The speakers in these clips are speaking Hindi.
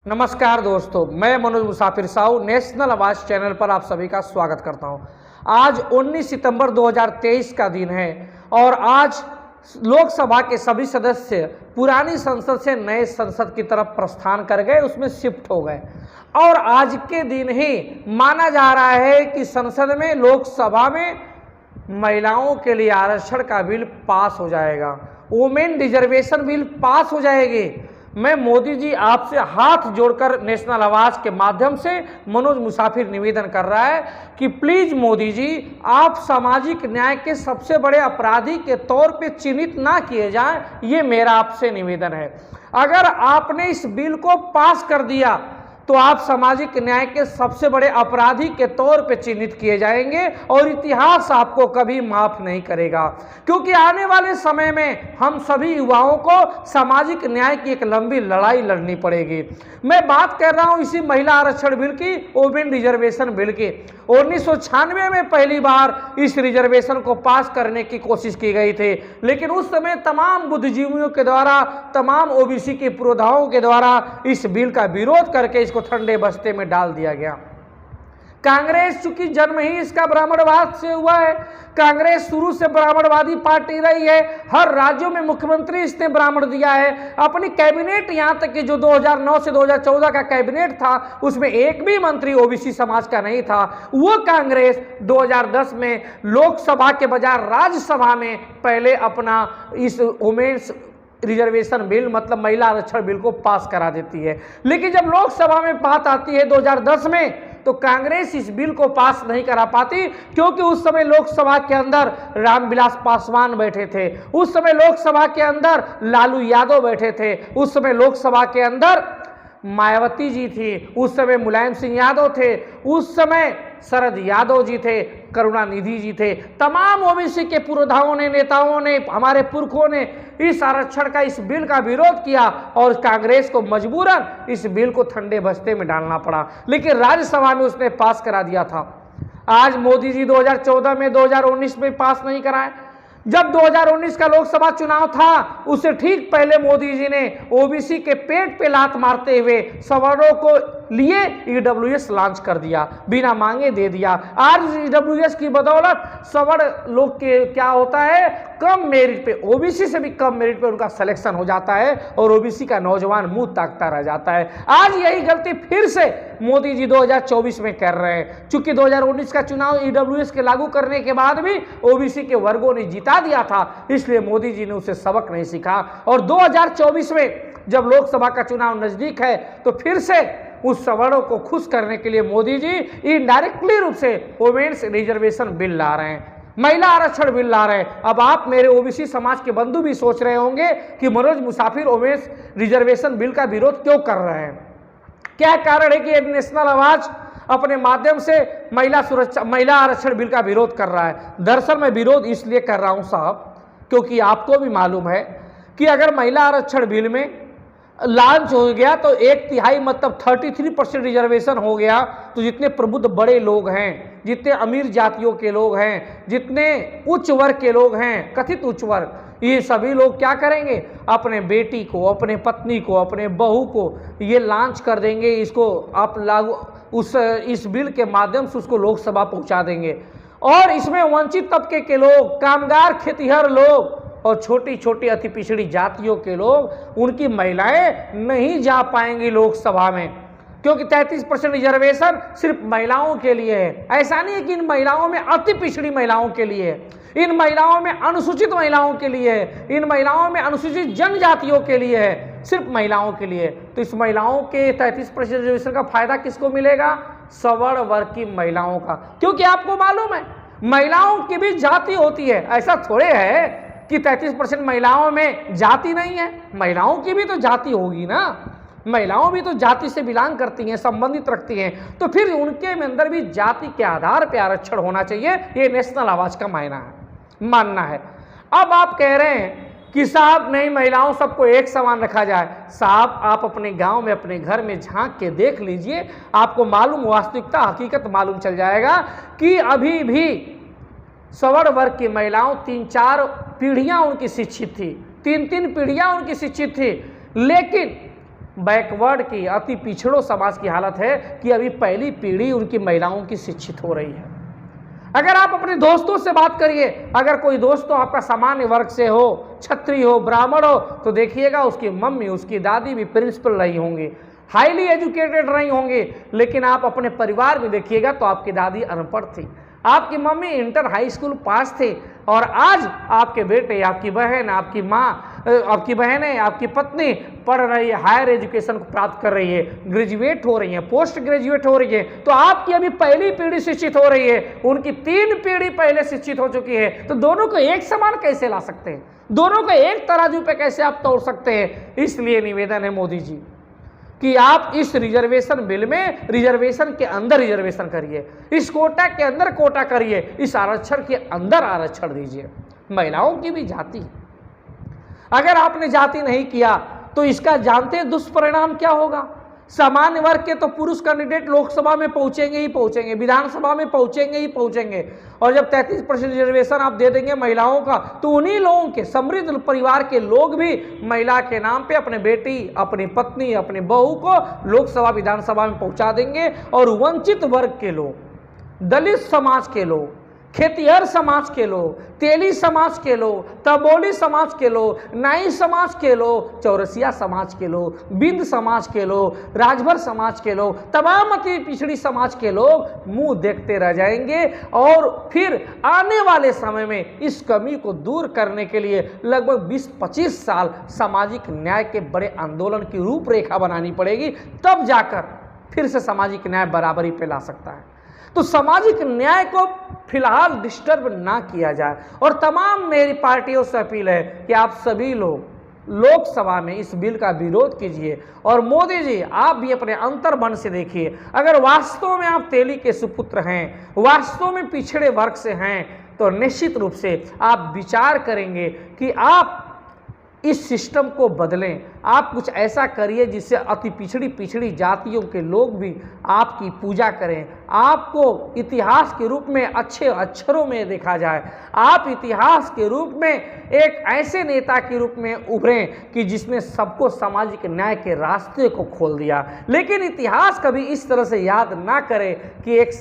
नमस्कार दोस्तों, मैं मनोज मुसाफिर साहू नेशनल आवाज चैनल पर आप सभी का स्वागत करता हूं। आज 19 सितंबर 2023 का दिन है और आज लोकसभा के सभी सदस्य पुरानी संसद से नए संसद की तरफ प्रस्थान कर गए, उसमें शिफ्ट हो गए और आज के दिन ही माना जा रहा है कि संसद में लोकसभा में महिलाओं के लिए आरक्षण का बिल पास हो जाएगा, वुमेन रिजर्वेशन बिल पास हो जाएगी। मैं मोदी जी आपसे हाथ जोड़कर नेशनल आवाज के माध्यम से मनोज मुसाफिर निवेदन कर रहा है कि प्लीज मोदी जी आप सामाजिक न्याय के सबसे बड़े अपराधी के तौर पे चिन्हित ना किए जाएं, ये मेरा आपसे निवेदन है। अगर आपने इस बिल को पास कर दिया तो आप सामाजिक न्याय के सबसे बड़े अपराधी के तौर पे चिन्हित किए जाएंगे और इतिहास आपको कभी माफ नहीं करेगा, क्योंकि आने वाले समय में हम सभी युवाओं को सामाजिक न्याय की एक लंबी लड़ाई लड़नी पड़ेगी। मैं बात कर रहा हूं इसी महिला आरक्षण बिल की, वुमेन रिजर्वेशन बिल की। 1996 में पहली बार इस रिजर्वेशन को पास करने की कोशिश की गई थी, लेकिन उस समय तमाम बुद्धिजीवियों के द्वारा, तमाम ओबीसी के पुरोधाओं के द्वारा इस बिल का विरोध करके इसको ठंडे बस्ते में डाल दिया गया। कांग्रेस चूंकि जन्म ही इसका ब्राह्मणवाद से हुआ है, कांग्रेस शुरू से ब्राह्मणवादी पार्टी रही है, हर राज्यों में मुख्यमंत्री इसने ब्राह्मण दिया है। अपनी कैबिनेट यहां तक कि जो 2009 से 2014 का कैबिनेट था उसमें एक भी मंत्री ओबीसी समाज का नहीं था। वो कांग्रेस 2010 में लोकसभा के बजाय राज्यसभा में पहले अपना इस वुमेन्स रिजर्वेशन बिल मतलब महिला आरक्षण बिल को पास करा देती है, लेकिन जब लोकसभा में बात आती है 2010 में तो कांग्रेस इस बिल को पास नहीं करा पाती, क्योंकि उस समय लोकसभा के अंदर रामविलास पासवान बैठे थे, उस समय लोकसभा के अंदर लालू यादव बैठे थे, उस समय लोकसभा के अंदर मायावती जी थी, उस समय मुलायम सिंह यादव थे, उस समय शरद यादव जी थे, करुणानिधि जी थे। तमाम ओबीसी के पुरोधाओं ने, नेताओं ने, हमारे पुरखों ने इस आरक्षण का, इस बिल का विरोध किया और कांग्रेस को मजबूरन इस बिल को ठंडे बस्ते में डालना पड़ा, लेकिन राज्यसभा में उसने पास करा दिया था। आज मोदी जी 2014 में 2019 में पास नहीं कराए। जब 2019 का लोकसभा चुनाव था उससे ठीक पहले मोदी जी ने ओबीसी के पेट पे लात मारते हुए सवर्णों को लिए ईडब्ल्यूएस लॉन्च कर दिया, बिना मांगे दे दिया। आज ईडब्ल्यूएस की बदौलत सवर्ण लोग के क्या होता है, कम मेरिट पे, ओबीसी से भी कम मेरिट पे उनका सिलेक्शन हो जाता है और ओबीसी का नौजवान मुंह ताकता रह जाता है। आज यही गलती फिर से मोदी जी 2024 में कर रहे हैं। चूंकि 2019 का चुनाव ईडब्ल्यूएस के लागू करने के बाद भी ओबीसी के वर्गों ने जिता दिया था, इसलिए मोदी जी ने उसे सबक नहीं सीखा और 2024 में जब लोकसभा का चुनाव नजदीक है तो फिर से उस सवर्णों को खुश करने के लिए मोदी जी इनडायरेक्टली रूप से वुमेन्स रिजर्वेशन बिल ला रहे हैं, महिला आरक्षण बिल ला रहे हैं। अब आप मेरे ओबीसी समाज के बंधु भी सोच रहे होंगे कि मनोज मुसाफिर वुमेन्स रिजर्वेशन बिल का विरोध क्यों कर रहे हैं, क्या कारण है कि ये नेशनल आवाज अपने माध्यम से महिला आरक्षण बिल का विरोध कर रहा है। दरअसल मैं विरोध इसलिए कर रहा हूं साहब, क्योंकि आपको भी मालूम है कि अगर महिला आरक्षण बिल में लॉन्च हो गया तो 1/3 मतलब 33% रिजर्वेशन हो गया, तो जितने प्रबुद्ध बड़े लोग हैं, जितने अमीर जातियों के लोग हैं, जितने उच्च वर्ग के लोग हैं, कथित उच्च वर्ग, ये सभी लोग क्या करेंगे, अपने बेटी को, अपने पत्नी को, अपने बहू को ये लॉन्च कर देंगे, इसको आप लागू इस बिल के माध्यम से उसको लोकसभा पहुंचा देंगे और इसमें वंचित तबके के लोग, कामगार, खेतिहर लोग और छोटी छोटी अति पिछड़ी जातियों के लोग, उनकी महिलाएं नहीं जा पाएंगी लोकसभा में, क्योंकि 33% रिजर्वेशन सिर्फ महिलाओं के लिए है। ऐसा नहीं है कि इन महिलाओं में अति पिछड़ी महिलाओं के लिए है, इन महिलाओं में अनुसूचित महिलाओं के लिए है, इन महिलाओं में अनुसूचित जनजातियों के लिए है, सिर्फ महिलाओं के लिए। तो इस महिलाओं के 33% रिजर्वेशन का फायदा किसको मिलेगा, सवर्ण वर्ग की महिलाओं का, क्योंकि आपको मालूम है महिलाओं की भी जाति होती है। ऐसा थोड़े है कि 33% महिलाओं में जाति नहीं है, महिलाओं की भी तो जाति होगी ना, महिलाओं भी तो जाति से बिलोंग करती हैं, संबंधित रखती हैं, तो फिर उनके अंदर भी जाति के आधार पर आरक्षण होना चाहिए, ये नेशनल आवाज का मानना है। अब आप कह रहे हैं कि साहब नहीं, महिलाओं सबको एक समान रखा जाए। साहब आप अपने गांव में, अपने घर में झांक के देख लीजिए, आपको मालूम, वास्तविकता, हकीकत मालूम चल जाएगा कि अभी भी सवर्ण वर्ग की महिलाओं 3-4 पीढ़ियां उनकी शिक्षित थी, 3-3 पीढ़ियां उनकी शिक्षित थी, लेकिन बैकवर्ड की, अति पिछड़ों समाज की हालत है कि अभी पहली पीढ़ी उनकी महिलाओं की शिक्षित हो रही है। अगर आप अपने दोस्तों से बात करिए, अगर कोई दोस्त तो आपका सामान्य वर्ग से हो, क्षत्रिय हो, ब्राह्मण हो, तो देखिएगा उसकी मम्मी, उसकी दादी भी प्रिंसिपल रही होंगी, हाईली एजुकेटेड रही होंगी। लेकिन आप अपने परिवार में देखिएगा तो आपकी दादी अनपढ़ थी, आपकी मम्मी इंटर हाई स्कूल पास थे, और आज आपके बेटे, आपकी बहन, आपकी माँ, आपकी बहनें, आपकी पत्नी पढ़ रही है, हायर एजुकेशन को प्राप्त कर रही है, ग्रेजुएट हो रही है, पोस्ट ग्रेजुएट हो रही है। तो आपकी अभी पहली पीढ़ी शिक्षित हो रही है, उनकी 3 पीढ़ी पहले शिक्षित हो चुकी है। तो दोनों को एक समान कैसे ला सकते हैं? दोनों को एक तराजू पे कैसे आप तोड़ सकते हैं? इसलिए निवेदन है मोदी जी कि आप इस रिजर्वेशन बिल में रिजर्वेशन के अंदर रिजर्वेशन करिए, इस कोटा के अंदर कोटा करिए, इस आरक्षण के अंदर आरक्षण दीजिए। महिलाओं की भी जाति, अगर आपने जाति नहीं किया तो इसका जानते हैं दुष्परिणाम क्या होगा? सामान्य वर्ग के तो पुरुष कैंडिडेट लोकसभा में पहुंचेंगे ही पहुंचेंगे, विधानसभा में पहुंचेंगे ही पहुंचेंगे, और जब 33% रिजर्वेशन आप दे देंगे महिलाओं का, तो उन्हीं लोगों के समृद्ध परिवार के लोग भी महिला के नाम पे अपने बेटी, अपनी पत्नी, अपनी बहू को लोकसभा विधानसभा में पहुंचा देंगे। और वंचित वर्ग के लोग, दलित समाज के लोग, खेतिहर समाज के लोग, तेली समाज के लोग, तबोली समाज के लोग, नाई समाज के लोग, चौरसिया समाज के लोग, बिंद समाज के लोग, राजभर समाज के लोग, तमाम अति पिछड़ी समाज के लोग मुंह देखते रह जाएंगे। और फिर आने वाले समय में इस कमी को दूर करने के लिए लगभग 20-25 साल सामाजिक न्याय के बड़े आंदोलन की रूपरेखा बनानी पड़ेगी, तब जाकर फिर से सामाजिक न्याय बराबरी पे ला सकता है। तो सामाजिक न्याय को फिलहाल डिस्टर्ब ना किया जाए। और तमाम मेरी पार्टियों से अपील है कि आप सभी लोग लोकसभा में इस बिल का विरोध कीजिए। और मोदी जी, आप भी अपने अंतर्मन से देखिए, अगर वास्तव में आप तेली के सुपुत्र हैं, वास्तव में पिछड़े वर्ग से हैं, तो निश्चित रूप से आप विचार करेंगे कि आप इस सिस्टम को बदलें। आप कुछ ऐसा करिए जिससे अति पिछड़ी जातियों के लोग भी आपकी पूजा करें, आपको इतिहास के रूप में अच्छे अक्षरों में देखा जाए, आप इतिहास के रूप में एक ऐसे नेता के रूप में उभरें कि जिसने सबको सामाजिक न्याय के रास्ते को खोल दिया। लेकिन इतिहास कभी इस तरह से याद ना करे कि एक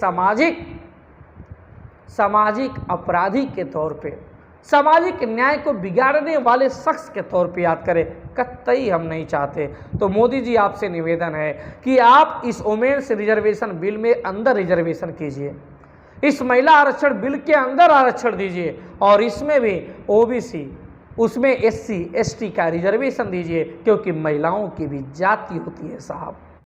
सामाजिक अपराधी के तौर पे, सामाजिक न्याय को बिगाड़ने वाले शख्स के तौर पे याद करें। कतई हम नहीं चाहते। तो मोदी जी, आपसे निवेदन है कि आप इस वुमेन्स रिजर्वेशन बिल में अंदर रिजर्वेशन कीजिए, इस महिला आरक्षण बिल के अंदर आरक्षण दीजिए, और इसमें भी ओबीसी, उसमें SC ST का रिजर्वेशन दीजिए, क्योंकि महिलाओं की भी जाति होती है साहब।